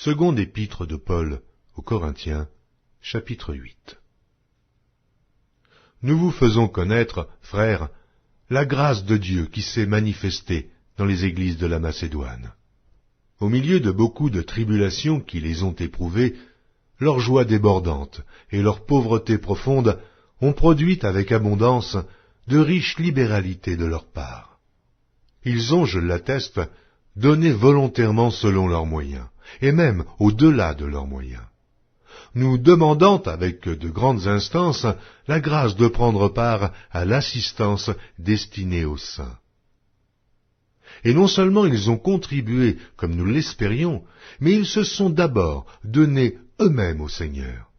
Seconde épître de Paul aux Corinthiens, chapitre 8. Nous vous faisons connaître, frères, la grâce de Dieu qui s'est manifestée dans les églises de la Macédoine. Au milieu de beaucoup de tribulations qui les ont éprouvées, leur joie débordante et leur pauvreté profonde ont produit avec abondance de riches libéralités de leur part. Ils ont, je l'atteste, donné volontairement selon leurs moyens, et même au-delà de leurs moyens, nous demandant avec de grandes instances la grâce de prendre part à l'assistance destinée aux saints. Et non seulement ils ont contribué comme nous l'espérions, mais ils se sont d'abord donnés eux-mêmes au Seigneur,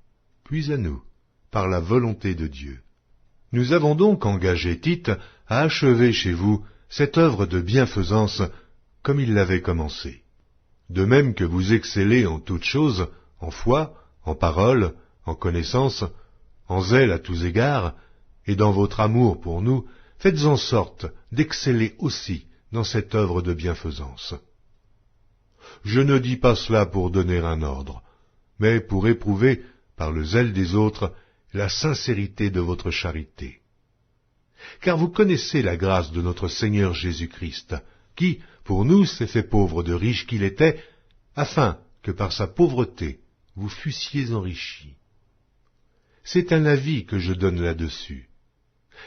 puis à nous, par la volonté de Dieu. Nous avons donc engagé Tite à achever chez vous cette œuvre de bienfaisance comme il l'avait commencé. De même que vous excellez en toutes choses, en foi, en parole, en connaissance, en zèle à tous égards, et dans votre amour pour nous, faites en sorte d'exceller aussi dans cette œuvre de bienfaisance. Je ne dis pas cela pour donner un ordre, mais pour éprouver, par le zèle des autres, la sincérité de votre charité. Car vous connaissez la grâce de notre Seigneur Jésus-Christ, qui, pour nous, s'est fait pauvre de riche qu'il était, afin que par sa pauvreté, vous fussiez enrichis. C'est un avis que je donne là-dessus,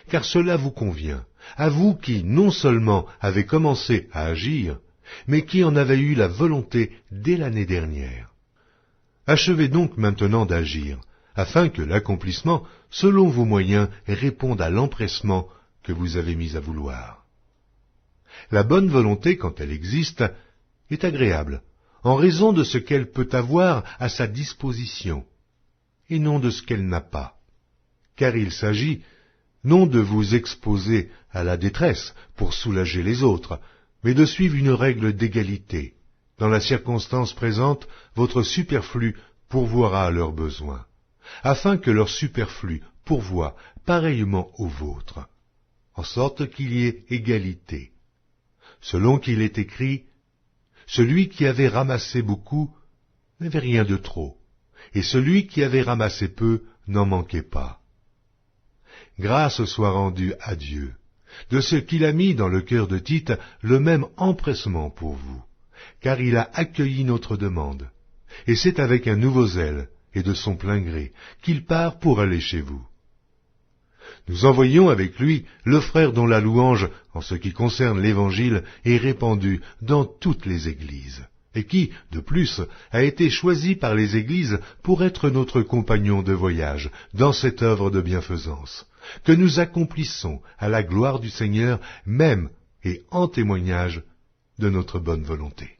car cela vous convient, à vous qui, non seulement avez commencé à agir, mais qui en avez eu la volonté dès l'année dernière. Achevez donc maintenant d'agir, afin que l'accomplissement, selon vos moyens, réponde à l'empressement que vous avez mis à vouloir. La bonne volonté, quand elle existe, est agréable, en raison de ce qu'elle peut avoir à sa disposition, et non de ce qu'elle n'a pas. Car il s'agit non de vous exposer à la détresse pour soulager les autres, mais de suivre une règle d'égalité. Dans la circonstance présente, votre superflu pourvoira à leurs besoins, afin que leur superflu pourvoie pareillement au vôtre, en sorte qu'il y ait égalité. Selon qu'il est écrit, « Celui qui avait ramassé beaucoup n'avait rien de trop, et celui qui avait ramassé peu n'en manquait pas. » Grâce soit rendue à Dieu, de ce qu'il a mis dans le cœur de Tite le même empressement pour vous, car il a accueilli notre demande, et c'est avec un nouveau zèle et de son plein gré qu'il part pour aller chez vous. Nous envoyons avec lui le frère dont la louange, en ce qui concerne l'Évangile, est répandue dans toutes les églises, et qui, de plus, a été choisi par les églises pour être notre compagnon de voyage dans cette œuvre de bienfaisance, que nous accomplissons à la gloire du Seigneur, même et en témoignage de notre bonne volonté.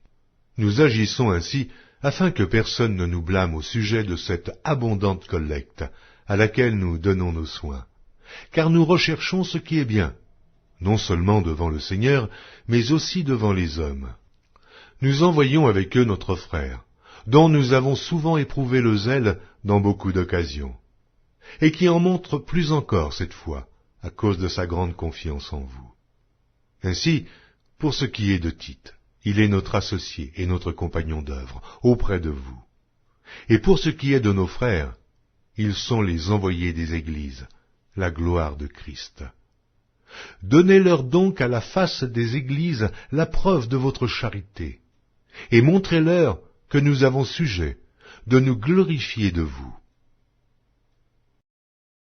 Nous agissons ainsi afin que personne ne nous blâme au sujet de cette abondante collecte à laquelle nous donnons nos soins, car nous recherchons ce qui est bien, non seulement devant le Seigneur, mais aussi devant les hommes. Nous envoyons avec eux notre frère, dont nous avons souvent éprouvé le zèle dans beaucoup d'occasions, et qui en montre plus encore cette fois, à cause de sa grande confiance en vous. Ainsi, pour ce qui est de Tite, il est notre associé et notre compagnon d'œuvre auprès de vous. Et pour ce qui est de nos frères, ils sont les envoyés des églises, la gloire de Christ. Donnez-leur donc à la face des églises la preuve de votre charité, et montrez-leur que nous avons sujet de nous glorifier de vous.